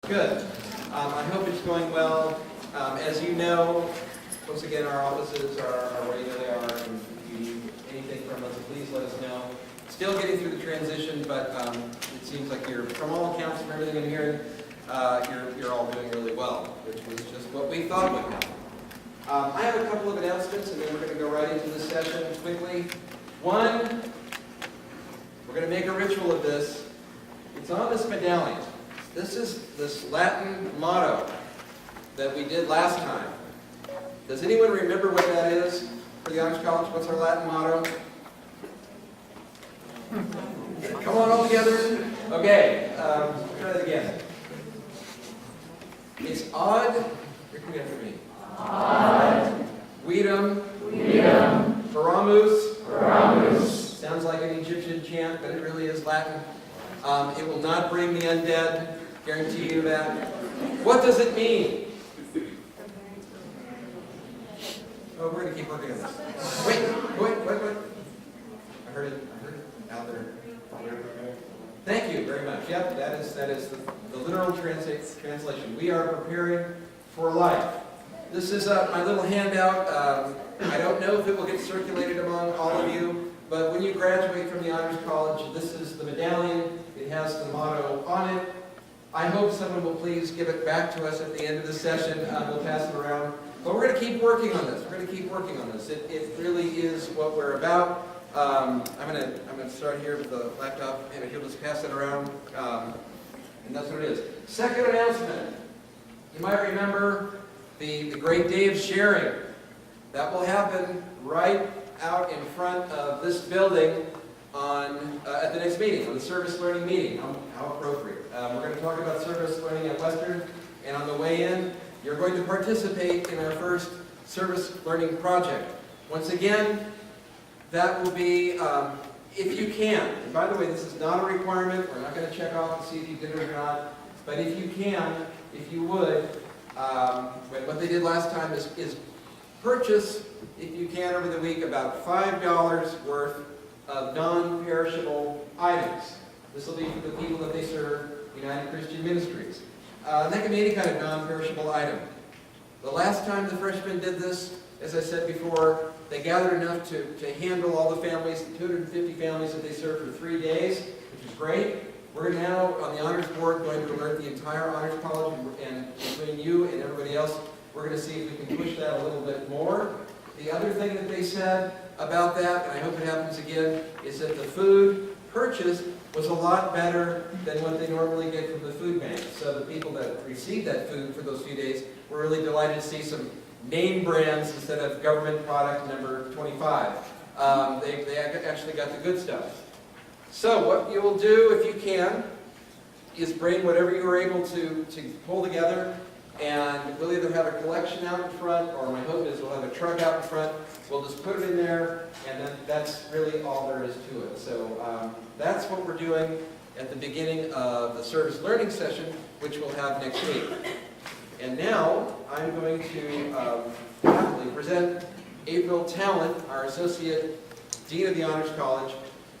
Good. I hope it's going well. As you know, once again, our offices are where they are, and if you need anything from us, please let us know. Still getting through the transition, but it seems like you're, from all accounts, from everything I'm hearing, you're all doing really well, which was just what we thought would happen. I have a couple of announcements, and then we're going to go right into the session quickly. One, we're going to make a ritual of this. It's on this medallion. This is this Latin motto that we did last time. Does anyone remember what that is for the Honors College? What's our Latin motto? Come on, all together. Okay, try that again. It's ad, repeat after me. Ad Vetum Paramus. Sounds like an Egyptian chant, but it really is Latin. It will not bring the undead. Guarantee you that. What does it mean? Oh, we're going to keep working on this. Wait. I heard it out there. Thank you very much. Yep, that is the literal translation. We are preparing for life. This is my little handout. I don't know if it will get circulated among all of you, but when you graduate from the Honors College, this is the medallion. It has the motto on it. I hope someone will please give it back to us at the end of the session. We'll pass it around. But we're going to keep working on this. It really is what we're about. I'm going to start here with the laptop, and he'll just pass it around. And that's what it is. Second announcement. You might remember the great day of sharing. That will happen right out in front of this building at the next meeting, on the service learning meeting. How appropriate. We're going to talk about service learning at Western, and on the way in, you're going to participate in our first service learning project. Once again, that will be, if you can, and by the way, this is not a requirement, we're not going to check off to see if you did it or not, but if you can, if you would, what they did last time is purchase, if you can, over the week, about $5 worth of non-perishable items. This will be for the people that they serve, United Christian Ministries. That can be any kind of non-perishable item. The last time the freshmen did this, as I said before, they gathered enough to handle all the families, the 250 families that they served for 3 days, which is great. We're now, on the Honors Board, going to alert the entire Honors College, and between you and everybody else, we're going to see if we can push that a little bit more. The other thing that they said about that, and I hope it happens again, is that the food purchased was a lot better than what they normally get from the food bank. So the people that received that food for those few days were really delighted to see some name brands instead of government product number 25. They actually got the good stuff. So what you will do, if you can, is bring whatever you were able to pull together, and we'll either have a collection out in front, or my hope is we'll have a truck out in front. We'll just put it in there, and then that's really all there is to it. So that's what we're doing at the beginning of the service learning session, which we'll have next week. And now I'm going to happily present April Tallant, our Associate Dean of the Honors College,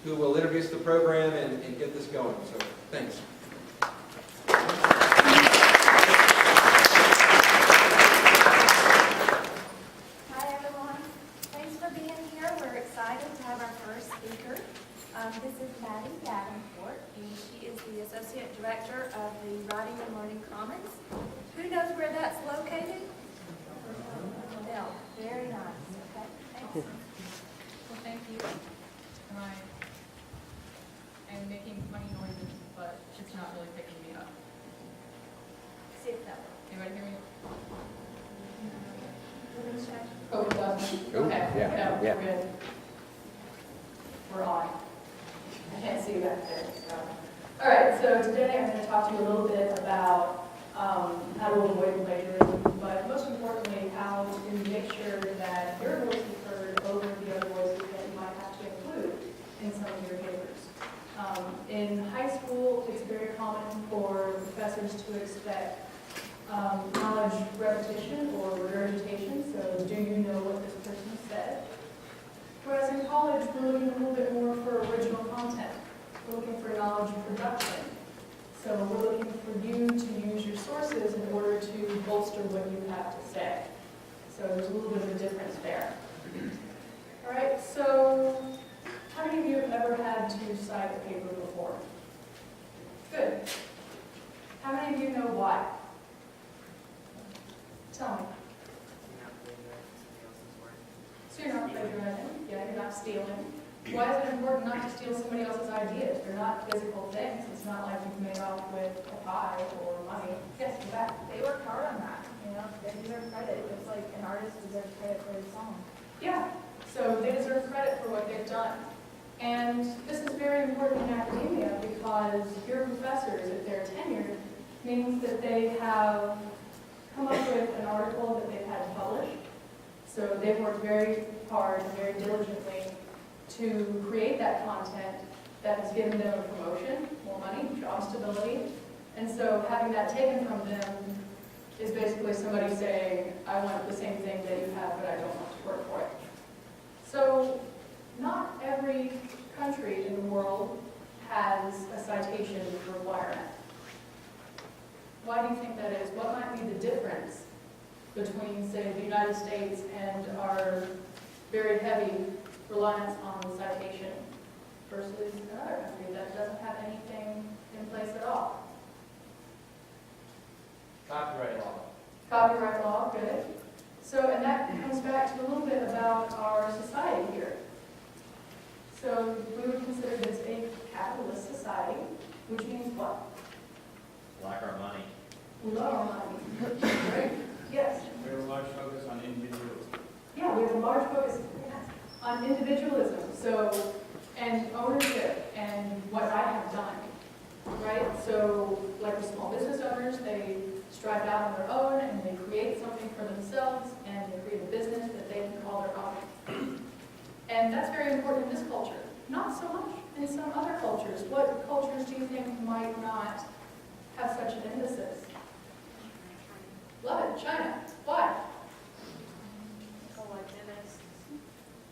who will introduce the program and get this going. So thanks. This is Maddie Davenport, and she is the Associate Director of the Writing and Learning Commons. Who knows where that's located? Bill. Very nice. Okay, thanks. Well, thank you. I'm making funny noises, but it's not really picking me up. See if that works. Anybody hear me? Oh, it doesn't? Ooh, Okay. yeah. We're good. We're on. I can't see you back there. So. All right, so today I'm going to talk to you a little bit about how to avoid plagiarism, but most importantly, how to make sure that your voice is heard over the other voices that you might have to include in some of your papers. In high school, it's very common for professors to expect knowledge repetition or regurgitation, so do you know what this person said? Whereas in college, we're looking a little bit more for original content. We're looking for knowledge production. So we're looking for you to use your have to say. So there's a little bit of a difference there. All right, so how many of you have ever had to cite a paper before? Good. How many of you know why? Tell me. So you're not plagiarizing, yeah, you're not stealing. Why is it important not to steal somebody else's ideas? They're not physical things. It's not like you've made off with a pie or money. Yes, in fact. They work hard on that, you know, they deserve credit, just like an artist deserves credit for his song. Yeah, so they deserve credit for what they've done. And this is very important in academia because your professors, if they're tenured, means that they have come up with an article that they've had published. So they've worked very hard and very diligently to create that content that has given them a promotion, more money, job stability. And so having that taken from them is basically somebody saying, I want the same thing that you have, but I don't want to work for it. So not every country in the world has a citation requirement. Why do you think that is? What might be the difference between, say, the United States and our very heavy reliance on citation versus another country that doesn't have anything in place at all? Copyright law. Copyright law, good. So, and that comes back to a little bit about our society here. So we would consider this a capitalist society, which means what? Like our money. We love our money. Right? Yes. We have a large focus on individualism. Yeah, we have a large focus on individualism, so, and ownership, and what I have done, right? So, like with small business owners, they strive out on their own, and they create something for themselves, and they create a business that they can call their own. And that's very important in this culture. Not so much in some other cultures. What cultures do you think might not have such an emphasis? Love it, China. Why?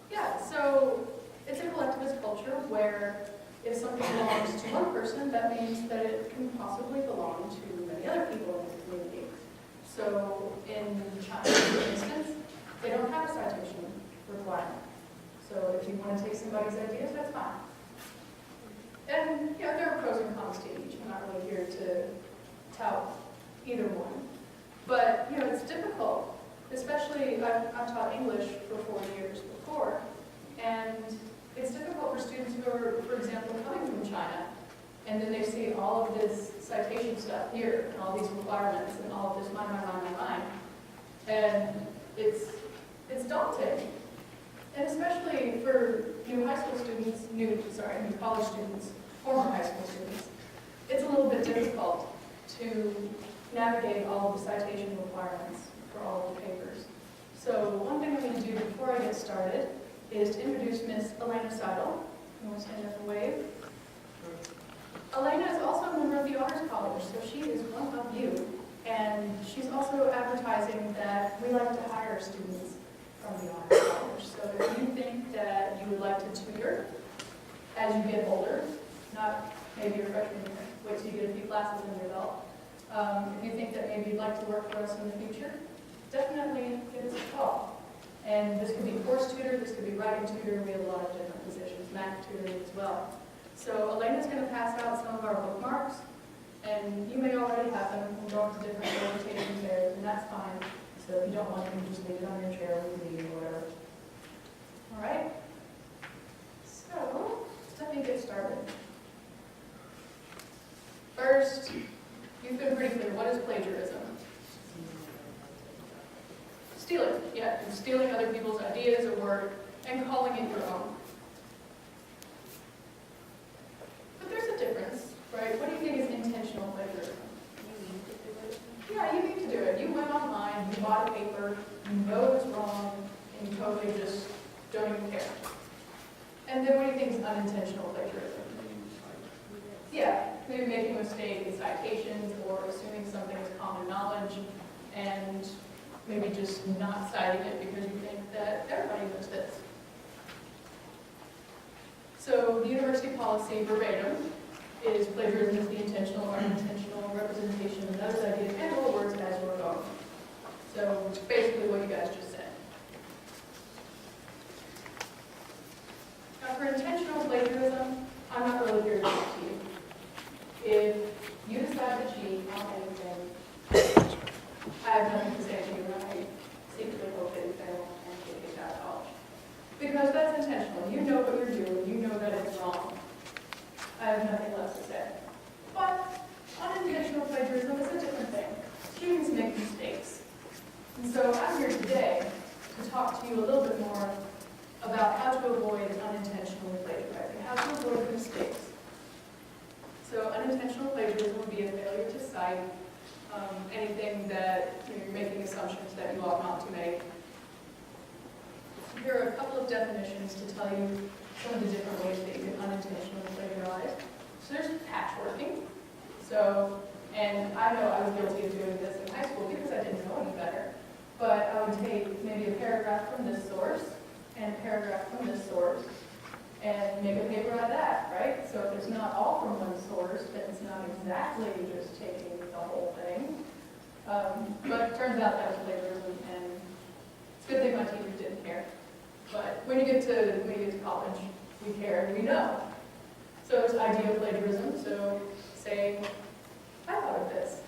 Yeah, so it's a collectivist culture where if something belongs to one person, that means that it can possibly belong to many other people in the community. So in China, for instance, they don't have a citation requirement. So if you want to take somebody's ideas, that's fine. And you know, there are pros and cons to each. I'm not really here to tout either one. But you know, it's difficult. Especially, I've taught English for 4 years before, and it's difficult for students who are, for example, coming from China, and then they see all of this citation stuff here, and all these requirements, and all of this mine, and it's daunting. And especially for new high school students, new college students, former high school students, it's a little bit difficult to navigate all of the citation requirements for all of the papers. So one thing I'm going to do before I get started is to introduce Miss Elena Seidel. You want to stand up and wave? Elena is also a member of the Honors College, so she is one of you. And she's also advertising that we like to hire students from the Honors College. So if you think that you would like to tutor as you get older, not maybe your freshman year, wait till you get a few classes under your belt. If you think that maybe you'd like to work for us in the future, definitely give us a call. And this could be course tutor, this could be writing tutor, we have a lot of different positions, math tutoring as well. So Elena's going to pass out some of our bookmarks, and you may already have them. We'll go into different orientation fairs, and that's fine. So if you don't want them, just leave it on your chair with me or whatever. All right? So, let me get started. First, you've been pretty clear. What is plagiarism? Stealing. Yeah, and stealing other people's ideas or work and calling it your own. But there's a difference, right? What do you think is intentional plagiarism? Yeah, you need to do it. You went online, you bought a paper, you know it's wrong, and you totally just don't even care. And then what do you think is unintentional plagiarism? Yeah, maybe making a mistake in citations or assuming something is common knowledge and maybe just not citing it because you think that everybody knows this. So the university policy verbatim is plagiarism is the intentional or unintentional representation of another's ideas and or words as your own. So anything that you're making assumptions that you ought not to make. Here are a couple of definitions to tell you some of the different ways that you can unintentionally plagiarize. So there's patchworking. So, and I know I was guilty of doing this in high school because I didn't know any better. But I would take maybe a paragraph from this source and a paragraph from this source and make a paper out of that, right? So if it's not all from one source, then it's not exactly just taking the whole thing. But it turns out that was plagiarism, and it's a good thing my teachers didn't care. But when you get to college, we care and we know. So there's idea of plagiarism, so saying, I thought of this,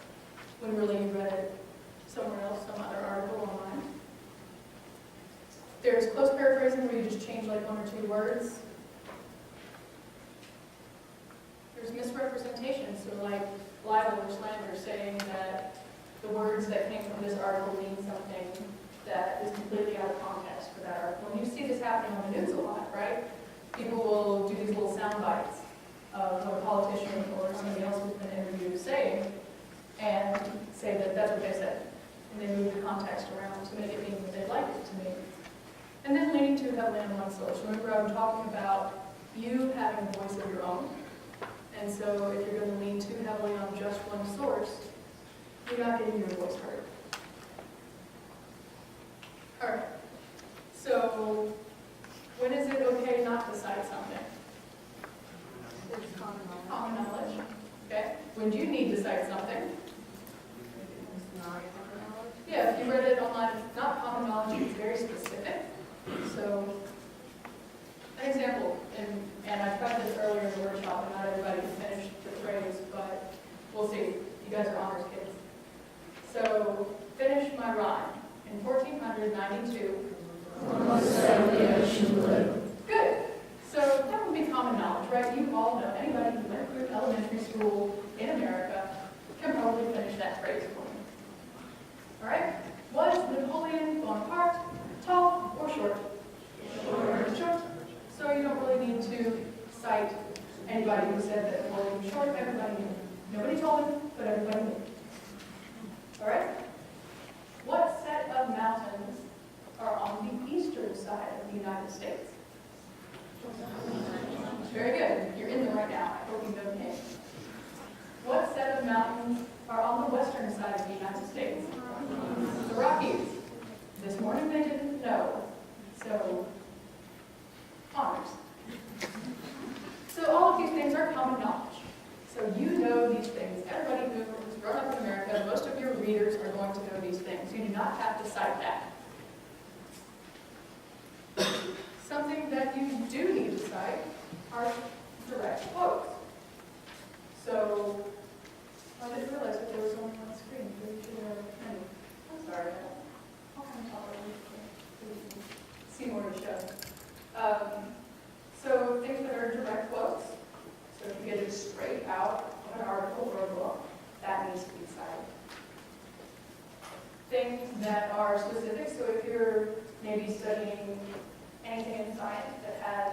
when really you read it somewhere else, some other article online. There's close paraphrasing where you just change like 1 or 2 words. There's misrepresentation, so like libel or slander, saying that the words that came from this article mean something that is completely out of context for that article. And you see this happening on the news a lot, right? People will do these little sound bites of what a politician or somebody else who's been interviewed is saying, and say that that's what they said. And they move the context around to make it mean what they'd like it to mean. And then leaning too heavily on one source. Remember, I'm talking about you having a voice of your own. And so if you're going to lean too heavily on just one source, you're not getting your voice heard. All right. So when is it okay not to cite something? It's common knowledge. Common knowledge. Okay. When do you need to cite something? It's not common knowledge. Yeah, if you read it online, it's not common knowledge, it's very specific. So, an example, and I tried this earlier in the workshop, and not everybody can finish the phrase, but we'll see. You guys are honors kids. So, finish my rhyme. In 1492, good. So that would be common knowledge, right? You all know, anybody who went through elementary school in America can probably finish that phrase for you. All right? Was Napoleon Bonaparte tall or short? Short. So you don't really need to cite anybody who said that Napoleon was short. Everybody knew. Nobody told him, but everybody knew. All right? What set of mountains are on the eastern side of the United States? Very good. You're in them right now. I hope you know the name. What set of mountains are on the western side of the United States? The Rockies. This morning they didn't know. So, honors. So all of these things are common knowledge. So you know these things. Everybody who has grown up in America, most of your readers are going to know these things. You do not have to cite that. Something that you do need to cite are direct quotes. So, I didn't realize that there was only one screen. I'm sorry. I'll come talk over you. See more to show. So, things that are direct quotes. So, if you get it straight out of an article or a book, that needs to be cited. Things that are specific. So, if you're maybe studying anything in science that has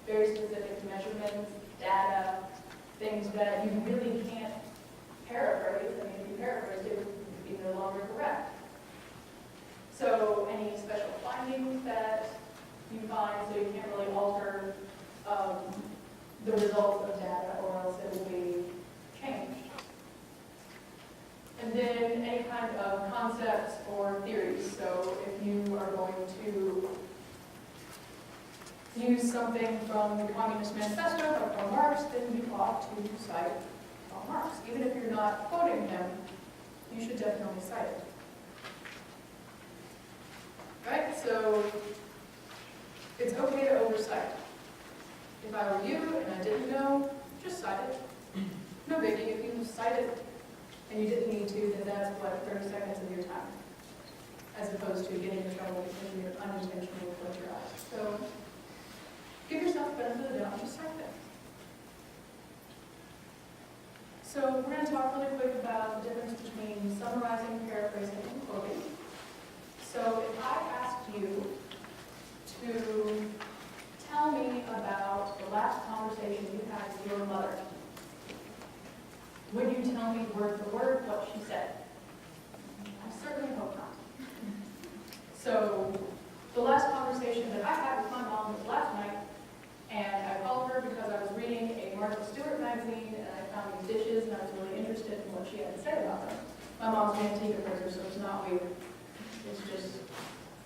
very specific measurements, data, things that you really can't paraphrase. I mean, if you paraphrase it, it would be no longer correct. So any special findings that you find, so you can't really alter the results of data, or else it will be changed. And then any kind of concepts or theories. So if you are going to use something from the Communist Manifesto or from Marx, then you ought to cite Karl Marx. Even if you're not quoting him, you should definitely cite it. Right? So it's okay to oversight. If I were you and I didn't know, just cite it. No biggie. If you cite it and you didn't need to, then that's what, 30 seconds of your time, as opposed to getting in trouble because you're unintentionally plagiarized. So give yourself the benefit of the doubt, just cite it. So we're going to talk really quick about the difference between summarizing, paraphrasing, and quoting. So if I asked you to tell me about the last conversation you had with your mother, would you tell me word for word what she said? what she had to say about them. My mom's an antique appraiser, so it's not weird. It's just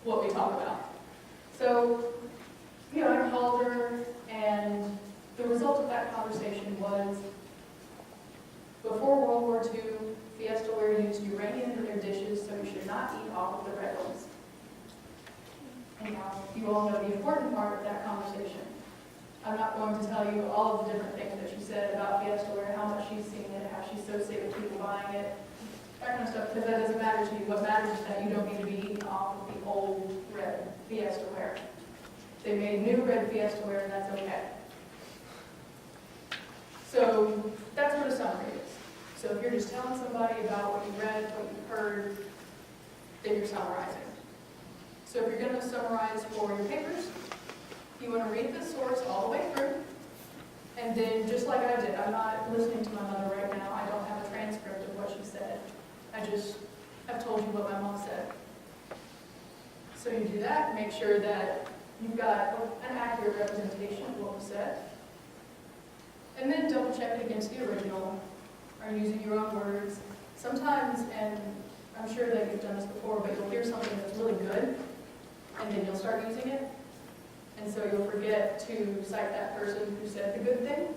what we talk about. So, I called her, and the result of that conversation was, before World War II, Fiesta ware used uranium in their dishes, so you should not eat off of the red ones. And now you all know the important part of that conversation. I'm not going to tell you all of the different things that she said about Fiesta ware, how much she's seen it, how she's so sick of people buying it, that kind of stuff, because that doesn't matter to you. What matters is that you don't need to be eating off of the old red Fiesta ware. They made new red Fiesta ware, and that's okay. So that's what a summary is. So if you're just telling somebody about what you read, what you heard, then you're summarizing. So if you're going to summarize for your papers, you want to read the source all the way through, and then just like I did, I'm not listening to my mother right now. I don't have a transcript of what she said. I just have told you what my mom said. So you do that, make sure that you've got an accurate representation of what was said, and then double check it against the original. Are you using your own words? Sometimes, and I'm sure that you've done this before, but you'll hear something that's really good, and then you'll start using it. And so you'll forget to cite that person who said the good thing.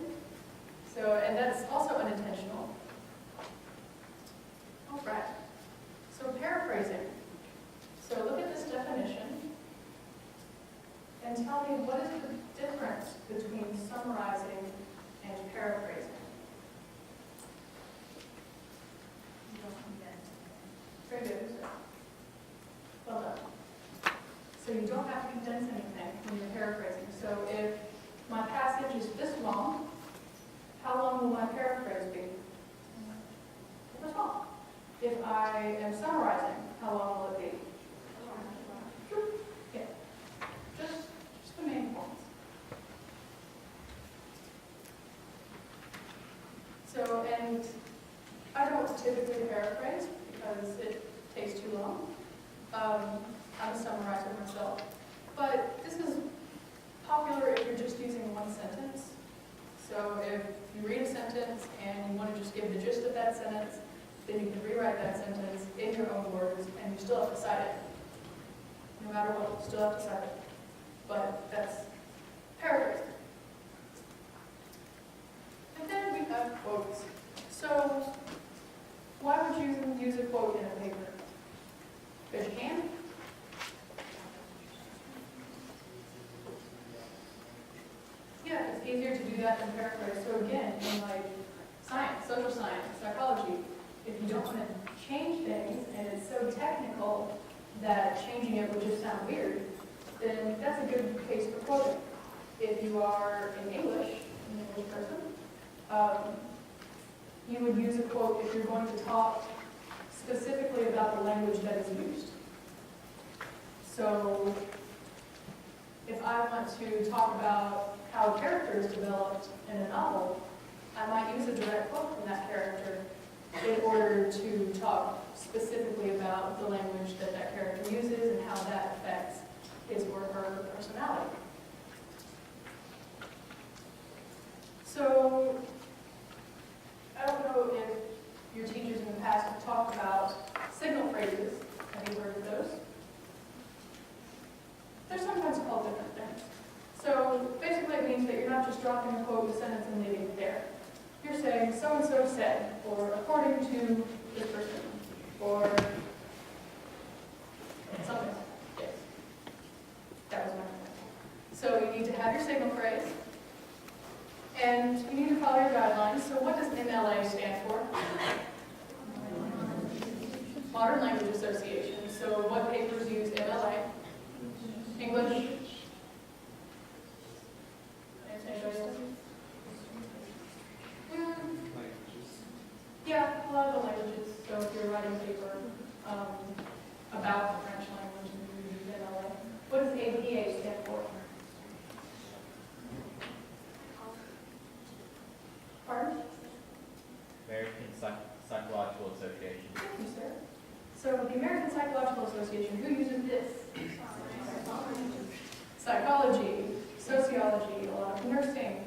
So, and that's also unintentional. All right. So paraphrasing. So look at this definition and tell me what is the difference between summarizing and paraphrasing. Very good. Well done. So you don't have to condense anything when you're paraphrasing. So if my passage is this long, how long will my paraphrase be? This long. If I am summarizing, how long will it be? Yeah. Just the main points. So, and I don't typically paraphrase because it takes too long. I'm a summarizer myself. But this is popular if you're just using one sentence. So if you read a sentence and you want to just give the gist of that sentence, then you can rewrite that sentence in your own words, and you still have to cite it. No matter what, you still have to cite it. But that's paraphrasing. And then we have quotes. So why would you use a quote in a paper? Because you can. Yeah, it's easier to do that than paraphrase. So again, in like science, social science, psychology, if you don't want to change things and it's so technical that changing it would just sound weird, then that's a good case for quoting. If you are an English person, you would use a quote if you're going to talk specifically about the language that is used. So if I want to talk about how a character is developed in a novel, I might use a direct quote from that character in order to talk specifically about the language that that character uses and how that affects his or her personality. So I don't know if your teachers in the past have talked about signal phrases. Have you heard of those? They're sometimes called different things. So basically it means that you're not just dropping a quote in a sentence and leaving it there. You're saying so-and-so said, or according to this person, or something. Yes. That was my point. So you need to have your signal phrase, and you need to follow your guidelines. So what does MLA stand for? Modern Language Association. So what papers use MLA? English? Yeah, a lot of the languages. So if you're writing a paper about the French language, you use MLA. What does APA stand for? Pardon? American Psychological Association. Thank you, sir. So the American Psychological Association, who uses this? Psychology, sociology, a lot of nursing,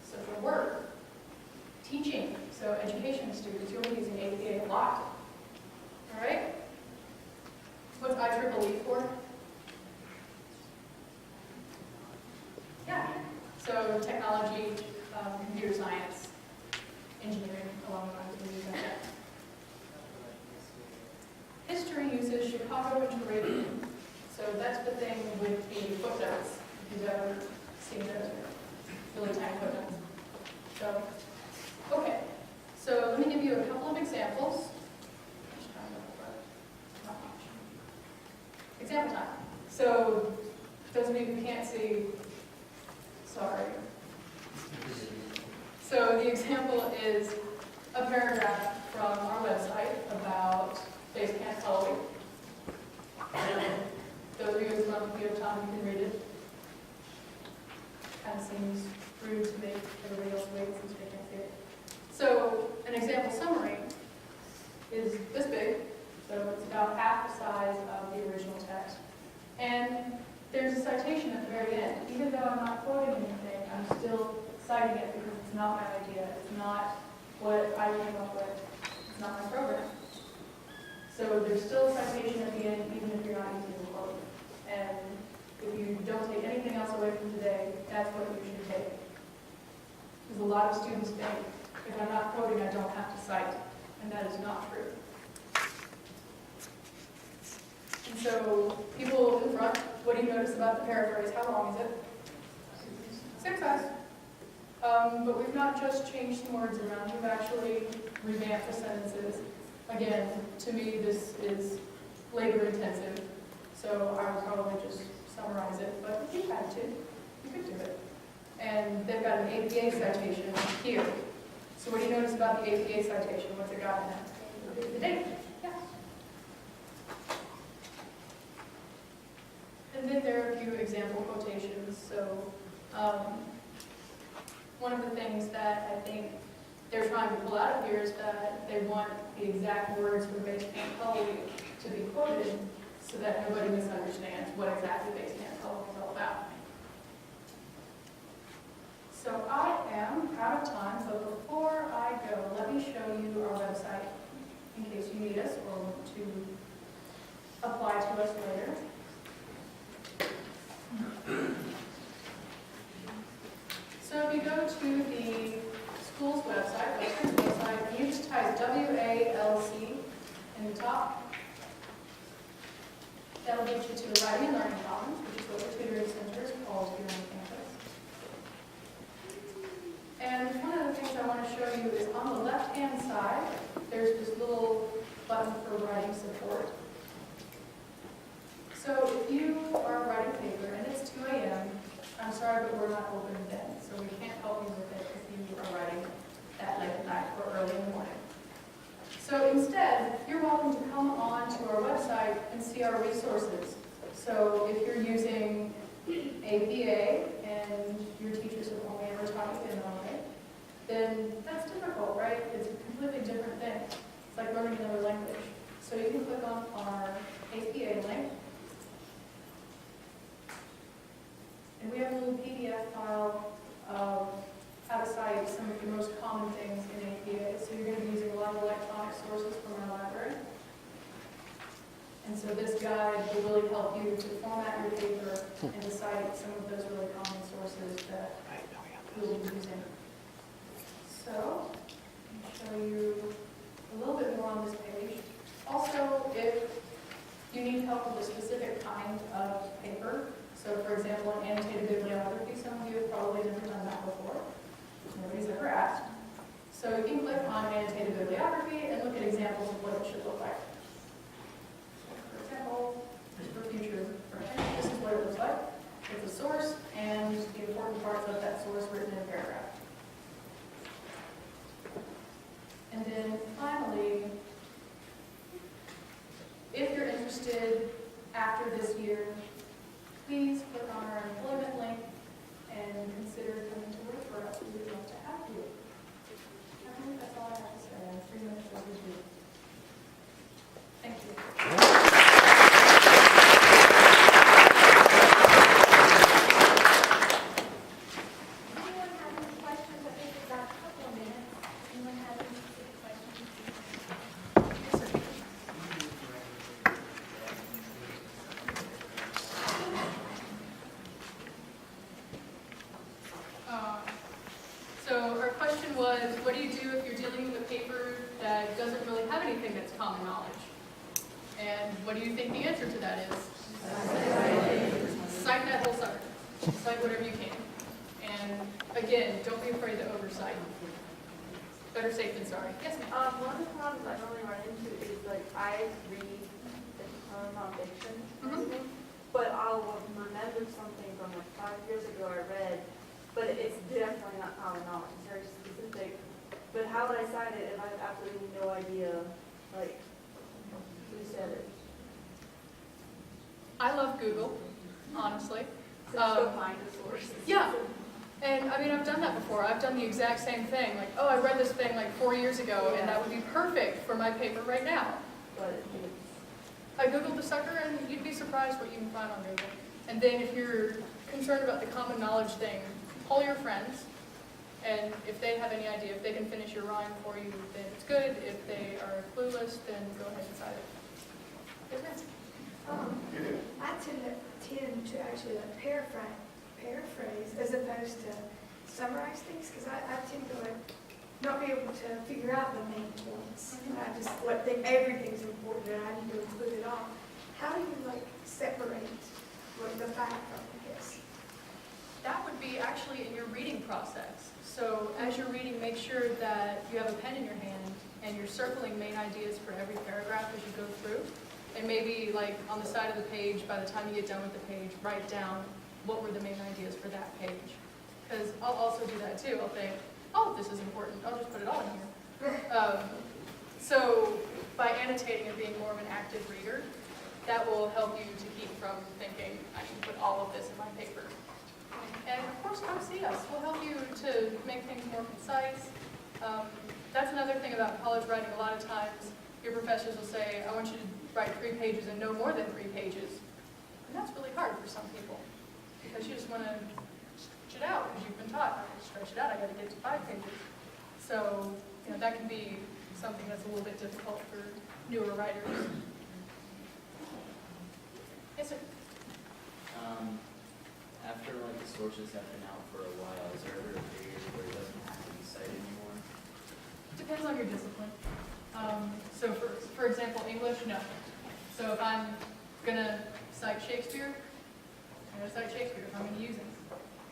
social work, teaching. students, you'll be using APA a lot. All right? What's IEEE for? Yeah. So technology, computer science, engineering, along the lines of things like that. History uses Chicago and Arabian. So that's the thing with the footnotes. If you've ever seen those really tiny footnotes. So, okay. So let me give you a couple of examples. Example time. So those of you who can't see, sorry. So the example is a paragraph from our website about Base Camp Halloween. Those of you who don't have time, you can read it. Kind of seems rude to make everybody else wait since they can't see it. So an example summary is this big, so it's about half the size of the original text. And there's a citation at the very end. Even though I'm not quoting anything, I'm still citing it because it's not my idea. It's not what I came up with. It's not my program. So there's still a citation at the end, even if you're not using the quote. And if you don't take anything else away from today, that's what you should take. Because a lot of students think, if I'm not quoting, I don't have to cite. And that is not true. And so, people in front, what do you notice about the paraphrase? How long is it? 6 Fs. But we've not just changed some words around, we've actually revamped the sentences. Again, to me, this is labor intensive, so I would probably just summarize it, but if you had to, you could do it. And they've got an APA citation here. So what do you notice about the APA citation? What's it got in it? The date. Yeah. And then there are a few example quotations. So one of the things that I think they're trying to pull out of here is that they want the exact words from Base Camp Halloween to be quoted so that nobody misunderstands what exactly Base Camp Halloween is all about. So I am out of time, but before I go, let me show you our website in case you need us or want to apply to us later. So if you go to the school's website, you just type WaLC in the top. That'll get you to the Writing and Learning Commons, which is what the tutoring center is called here on campus. And one of the things I want to show you is on the left-hand side, there's this little button for writing support. So if you are writing paper and it's 2 a.m., I'm sorry, but we're not open then, so we can't help you with it if you are writing that late at night or early in the morning. So instead, you're welcome to come on to our website and see our resources. So if you're using APA and your teachers have only ever taught you in one way, then that's difficult, right? It's a completely different thing. It's like learning another language. So you can click on our APA link. And we have a little PDF file of how to cite some of the most common things in APA. So you're going to be using a lot of electronic sources from our library. And so this guide will really help you to format your paper and to cite some of those really common sources that you'll be using. So, I'll show you a little bit more on this page. Also, if you need help with a specific kind of paper, so for example, an annotated bibliography, some of you have probably never done that before. Nobody's ever asked. So you can click on annotated bibliography and look at examples of what it should look like. For example, for future reference, this is what it looks like. It's a source and the important parts of that source written in a paragraph. And then finally, if you're interested after this year, please click on our employment link and consider coming to work for us. We would love to have you. I think that's all I have to say. I'm 3 minutes overdue. Thank you. Anyone have any questions? I think we've got a couple of minutes. Anyone have any specific questions? anything that's common knowledge. And what do you think the answer to that is? Cite that whole sucker. Cite whatever you can. And again, don't be afraid to oversight. Better safe than sorry. Yes, ma'am. One of the problems I normally run into is like I read nonfiction, but I'll remember something from like 5 years ago I read, but it's definitely not common knowledge. It's very specific. But how would I cite it if I have absolutely no idea, like, who said it? I love Google, honestly. So go find a source. Yeah. And I mean, I've done that before. I've done the exact same thing. Like, oh, I read this thing like 4 years ago, and that would be perfect for my paper right now. But I Googled the sucker, and you'd be surprised what you can find on Google. And then if you're concerned about the common knowledge thing, poll your friends. And if they have any idea, if they can finish your rhyme for you, then it's good. If they are clueless, then go ahead and cite it. Yes, ma'am. I tend to actually like paraphrase as opposed to summarize things, because I tend to like not be able to figure out the main points. I just think everything's important and I need to include it all. How do you like separate like the fact from, I guess? That would be actually in your reading process. So as you're reading, make sure that you have a pen in your hand and you're circling main ideas for every paragraph as you go through. And maybe like on the side of the page, by the time you get done with the page, write down what were the main ideas for that page. Because I'll also do that too. I'll think, oh, this is important. I'll just put it all in here. So by annotating and being more of an active reader, that will help you to keep from thinking, I should put all of this in my paper. And of course, come see us. We'll help you to make things more concise. That's another thing about college writing. A lot of times, your professors will say, I want you to write 3 pages and no more than 3 pages. And that's really hard for some people, because you just want to stretch it out, because you've been taught, I have to stretch it out, I got to get to 5 pages. So, that can be something that's a little bit difficult for newer writers. Yes, sir. After like the sources have been out for a while, is there ever a period where it doesn't have to be cited anymore? Depends on your discipline. So for example, English, no. So if I'm going to cite Shakespeare, I'm going to cite Shakespeare if I'm going to use him.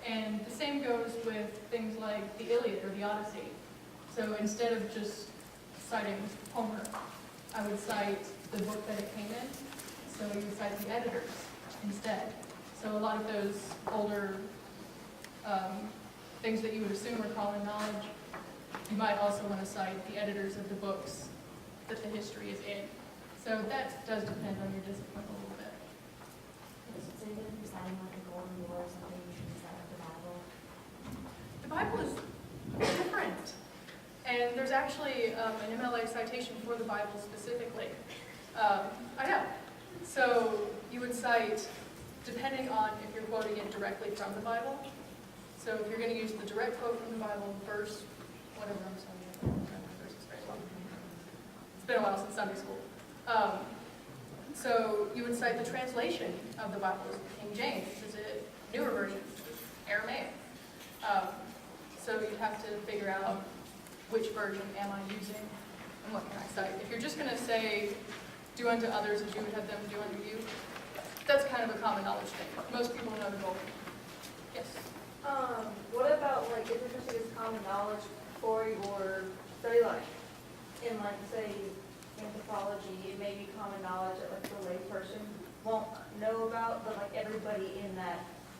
And the same goes with things like the Iliad or the Odyssey. So instead of just citing Homer, I would cite the book that it came in. So you would cite the editors instead. So a lot of those older things that you would assume are common knowledge, you might also want to cite the editors of the books that the history is in. So that does depend on your discipline a little bit. So you're going to be citing like a golden rule or something, you should be citing the Bible? The Bible is different. And there's actually an MLA citation for the Bible specifically. I know. So you would cite, depending on if you're quoting it directly from the Bible. So if you're going to use the direct quote from the Bible, verse, whatever, I'm sorry, I don't remember the verses very well. It's been a while since Sunday school. So you would cite the translation of the Bible, King James, which is a newer version, Aramaic. So you'd have to figure out which version am I using and what can I cite. If you're just going to say, do unto others as you would have them do unto you, that's kind of a common knowledge thing. Most people know the goal. Yes? What about like if you're just common knowledge for your study life? In like say anthropology, it may be common knowledge that like the layperson won't know about, but like everybody in that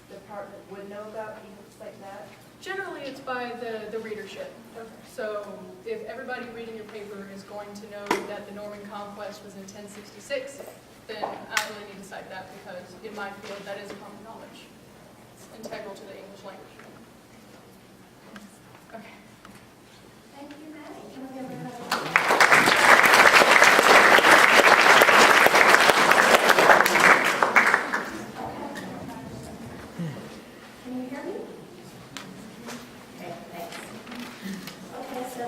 department would know about, things like that. Generally, it's by the readership. So if everybody reading your paper is going to know that the Norman Conquest was in 1066, then I don't really need to cite that because in my field that is common knowledge. It's integral to the English language. Okay. Thank you, Maddie. Can we have another? Can you hear me? Okay, thanks. Okay, so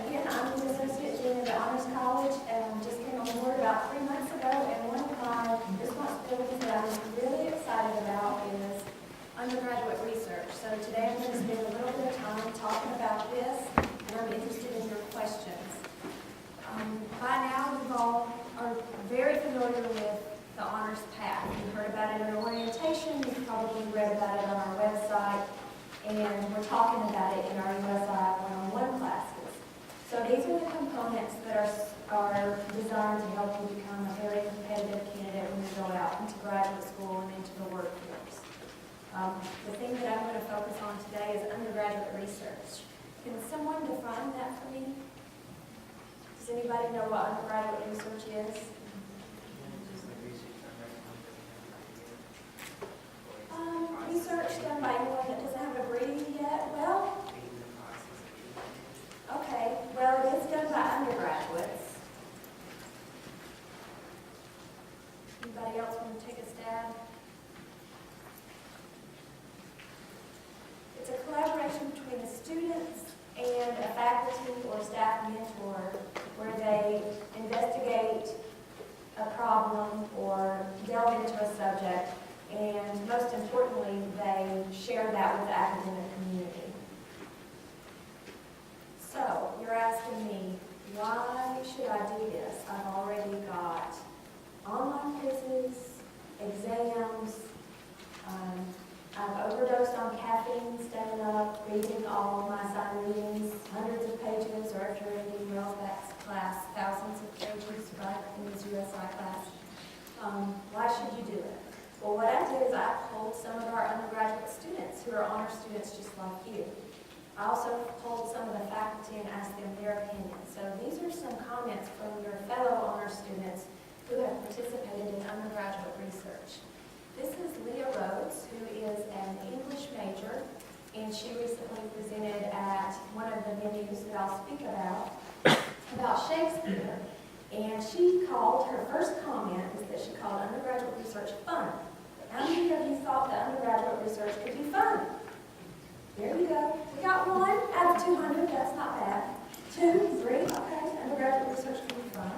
again, I'm the associate dean of the Honors College and just came on board about 3 months ago, and one of my responsibilities that I'm really excited about is undergraduate research. So today I'm going to spend a little bit of time talking about this, and I'm interested in your questions. are designed to help you become a very competitive candidate when you go out into graduate school and into the workforce. The thing that I'm going to focus on today is undergraduate research. Can someone define that for me? Does anybody know what undergraduate research is? Research done by anyone that doesn't have a degree yet? Well, okay, well, it is done by undergraduates. Anybody else want to take a stab? It's a collaboration between the students and a faculty or staff mentor where they investigate a problem or delve into a subject, and most importantly, they share that with the academic community. So, you're asking me, why should I do this? I've already got online quizzes, exams, I've overdosed on caffeine, staying up, reading all my assigned readings, hundreds of pages, or if you're in the WaLC class, thousands of pages, right, in this USI class. Why should you do it? Well, what I did is I polled some of our undergraduate students who are honor students just like you. I also polled some of the faculty and asked them their opinions. So these are some comments from your fellow honor students who have participated in undergraduate research. This is Leah Rhodes, who is an English major, and she recently presented at one of the venues that I'll speak about Shakespeare. And she called, her first comment is that she called undergraduate research fun. How many of you thought that undergraduate research could be fun? There you go. We got 1 out of 200, that's not bad. 2, 3, okay, undergraduate research can be fun.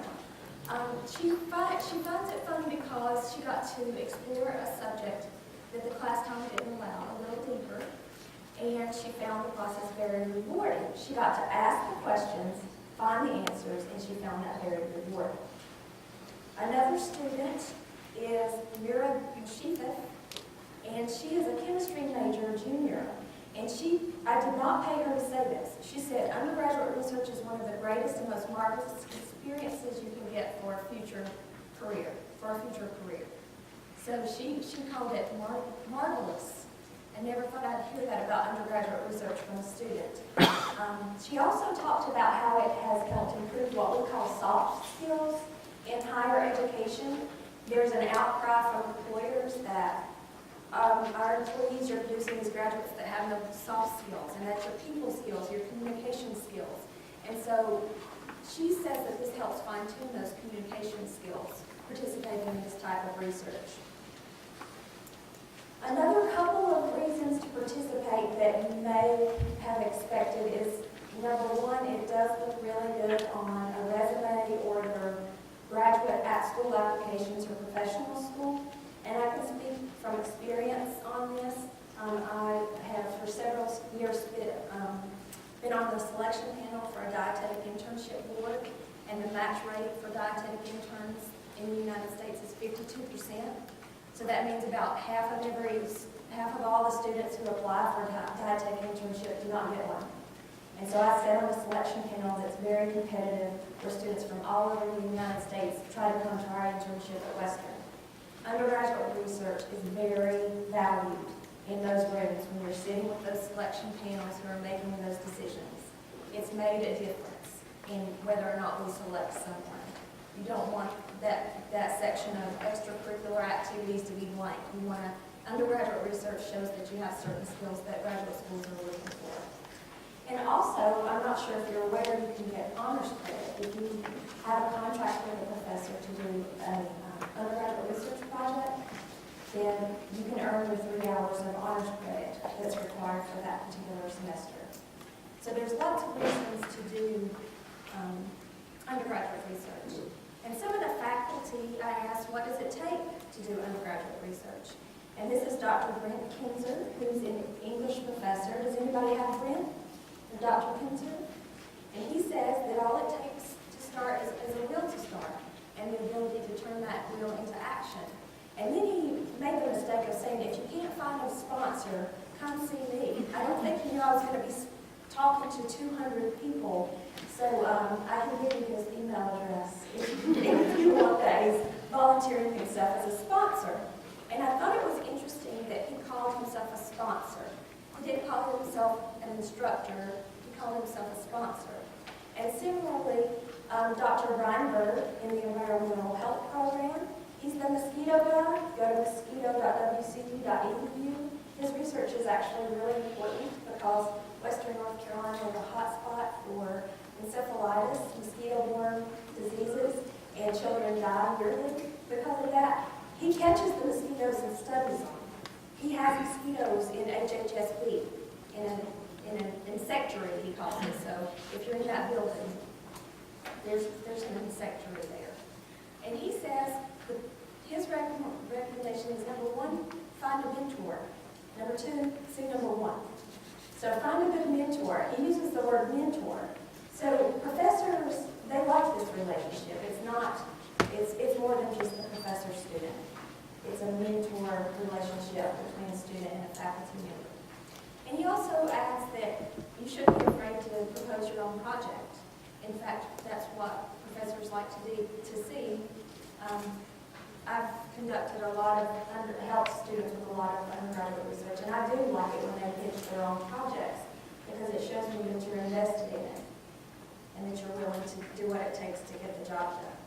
She finds it fun because she got to explore a subject that the class time didn't allow, a little deeper, and she found the process very rewarding. She got to ask the questions, find the answers, and she found that very rewarding. Another student is Mira Yushifif, and she is a chemistry major, junior, and I did not pay her to say this. She said, undergraduate research is one of the greatest and most marvelous experiences you can get for a future career. So she called it marvelous. I never thought I'd hear that about undergraduate research from a student. She also talked about how it has helped improve what we call soft skills in higher education. There's an outcry from employers that our employees are producing these graduates that have no soft skills, and that's your people skills, your communication skills. And so she says that this helps fine-tune those communication skills, participating in this type of research. Another couple of reasons to participate that you may have expected is, number one, it does look really good on a resume or your graduate at-school applications or professional school. And I can speak from experience on this. I have for several years been on the selection panel for a dietetic internship board, and the match rate for dietetic interns in the United States is 52%. So that means about half of all the students who apply for a dietetic internship do not get one. And so I sat on a selection panel that's very competitive, where students from all over the United States try to come to our internship at Western. Undergraduate research is very valued in those rooms when you're sitting with those selection panels who are making those decisions. It's made a difference in whether or not we select someone. You don't want that section of extracurricular activities to be blank. You want undergraduate research shows that you have certain skills that graduate schools are looking for. And also, I'm not sure if you're aware, you can get honors credit if you have a contract with a professor to do an undergraduate research project. Then you can earn your 3 hours of honors credit that's required for that particular semester. So there's lots of reasons to do undergraduate research. And some of the faculty, I asked, what does it take to do undergraduate research? And this is Dr. Brent Kinzer, who's an English professor. Does anybody have Brent? Or Dr. Kinzer? And he says that all it takes to start is a will to start, and the ability to turn that will into action. And then he made the mistake of saying, if you can't find a sponsor, come see me. I don't think he knew I was going to be talking to 200 people, so I can give you his email address. himself as a sponsor. And I thought it was interesting that he called himself a sponsor. He didn't call himself an instructor, he called himself a sponsor. And similarly, Dr. Reinberg in the Environmental Health Program, he's the mosquito guy. Go to mosquito.wcu.edu. His research is actually really important because Western North Carolina is a hot spot for encephalitis, mosquito-borne diseases, and children die yearly because of that. He catches the mosquitoes and studies them. He has mosquitoes in HHSB, in an insectary, he calls it. So if you're in that building, there's an insectary there. And he says that his recommendation is, number one, find a mentor. Number two, see number one. So find a good mentor. He uses the word mentor. So professors, they like this relationship. It's more than just the professor-student. It's a mentor relationship between a student and a faculty member. And he also adds that you shouldn't be afraid to propose your own project. In fact, that's what professors like to see. I've conducted a lot of helped students with a lot of undergraduate research, and I do like it when they pitch their own projects because it shows me that you're invested in it and that you're willing to do what it takes to get the job done.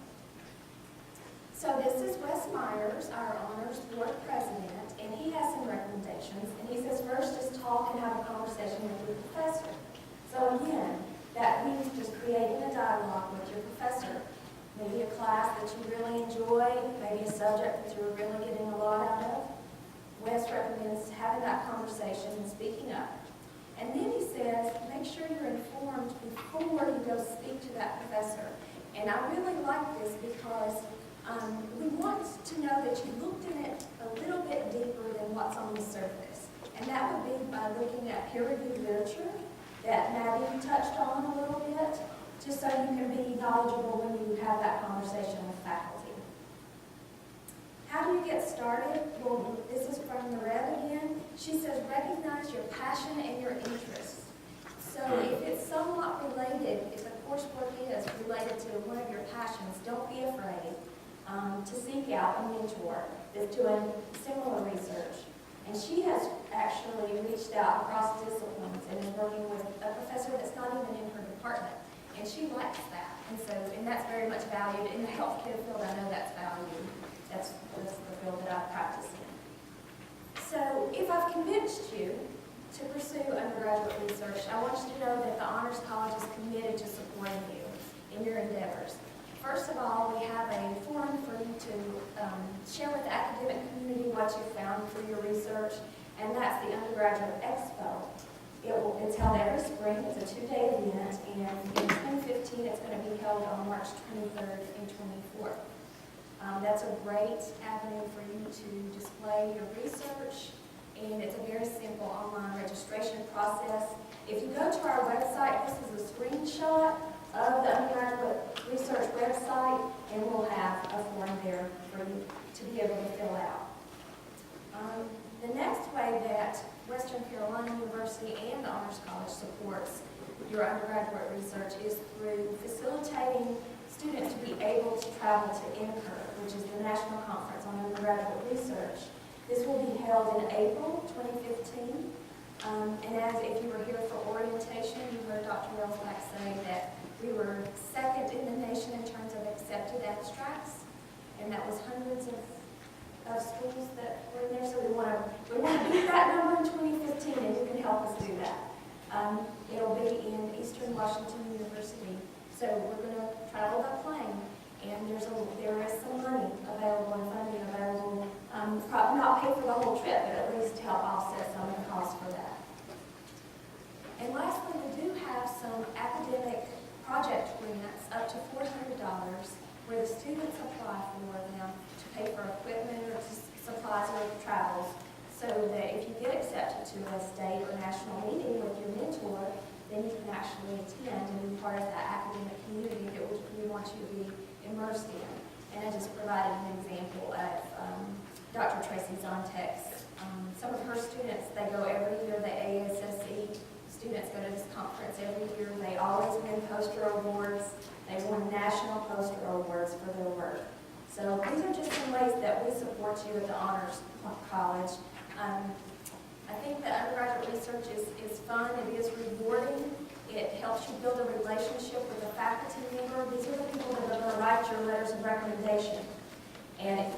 So this is Wes Myers, our honors board president, and he has some recommendations. And he says first is talk and have a conversation with your professor. So again, that means just creating a dialogue with your professor. Maybe a class that you really enjoy, maybe a subject that you're really getting a lot out of. Wes recommends having that conversation and speaking up. And then he says, make sure you're informed before you go speak to that professor. And I really like this because we want to know that you looked in it a little bit deeper than what's on the surface. And that would be by looking at peer-reviewed literature that Maddie touched on a little bit, just so you can be knowledgeable when you have that conversation with faculty. How do you get started? Well, this is from the Rev again. She says, recognize your passion and your interests. So if it's somewhat related, if the coursework is related to one of your passions, don't be afraid to seek out a mentor that's doing similar research. And she has actually reached out across disciplines and is working with a professor that's not even in her department. And she likes that. And that's very much valued. In the healthcare field, I know that's valued. That's the field that I practice in. So if I've convinced you to pursue undergraduate research, I want you to know that the Honors College is committed to supporting you in your endeavors. First of all, we have a forum for you to share with the academic community what you found through your research, and that's the Undergraduate Expo. It's held every spring. It's a 2-day event, and in 2015, it's going to be held on March 23rd and 24th. That's a great avenue for you to display your research, and it's a very simple online registration process. If you go to our website, this is a screenshot of the undergraduate research website, and we'll have a form there for you to be able to fill out. The next way that Western Carolina University and the Honors College supports your undergraduate research is through facilitating students to be able to travel to NCUR, which is the National Conference on Undergraduate Research. This will be held in April 2015. And as if you were here for orientation, you heard Dr. Wellsback say that we were second in the nation in terms of accepted abstracts, and that was hundreds of schools that were in there. So we want to beat that number in 2015, and you can help us do that. It'll be in Eastern Washington University. So we're going to travel by plane, and there is some money available and funding available. Probably not pay for the whole trip, but at least help offset some of the costs for that. And lastly, we do have some academic project grants up to $400 where the students apply for them to pay for equipment or supplies or travels, so that if you get accepted to a state or national meeting with your mentor, then you can actually attend and be part of that academic community that we want you to be immersed in. And I just provided an example of Dr. Tracy Zontek's. Some of her students, they go every year, the ASSE students go to this conference every year. They always win poster awards. They won national poster awards for their work. So these are just some ways that we support you at the Honors College. I think that undergraduate research is fun, it is rewarding, it helps you build a relationship with a faculty member. These are the people that are going to write your letters of recommendation. And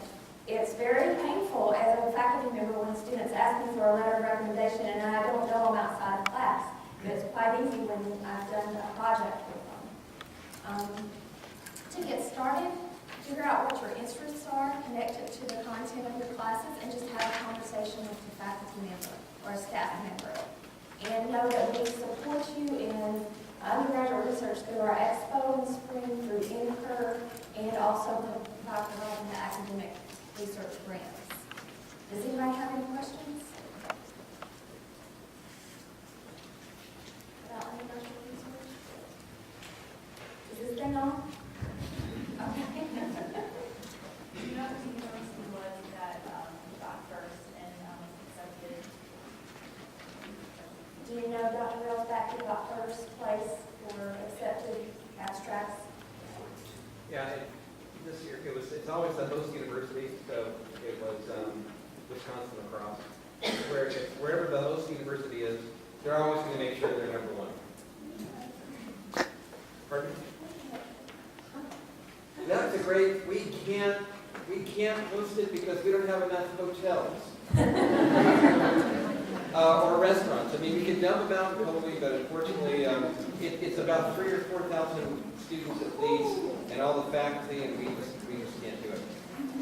it's very painful as a faculty member when students ask me for a letter of recommendation and I don't know them outside of class. It's quite easy when I've done a project with them. To get started, figure out what your interests are, connect it to the content of your classes, and just have a conversation with your faculty member or a staff member. And know that we support you in undergraduate research through our expo in the spring, through Incur, and also by providing the academic research grants. Does anybody have any questions about undergraduate research? Is this thing on? Okay. Do you know if the university was that got first and accepted? Do you know Dr. Rellsback who got first place for accepted abstracts? Yeah, this year, it's always the host university, so it was Wisconsin lacrosse. Wherever the host university is, they're always going to make sure they're number one. Pardon? That's a great, we can't host it because we don't have enough hotels. Or restaurants. I mean, we can dump them out probably, but unfortunately, it's about 3,000 or 4,000 students at least, and all the faculty, and we just can't do it.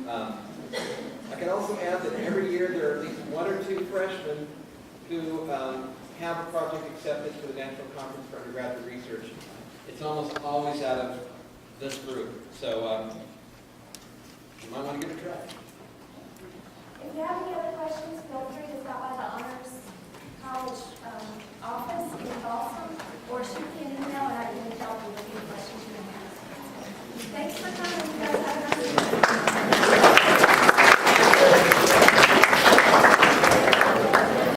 I can also add that every year there are at least 1 or 2 freshmen who have a project accepted for the National Conference for Undergraduate Research. It's almost always out of this group, so you might want to give it a try. If you have any other questions, feel free to stop by the Honors College office in Folsom, or shoot me an email and I can help you with any questions you may have. Thanks for coming.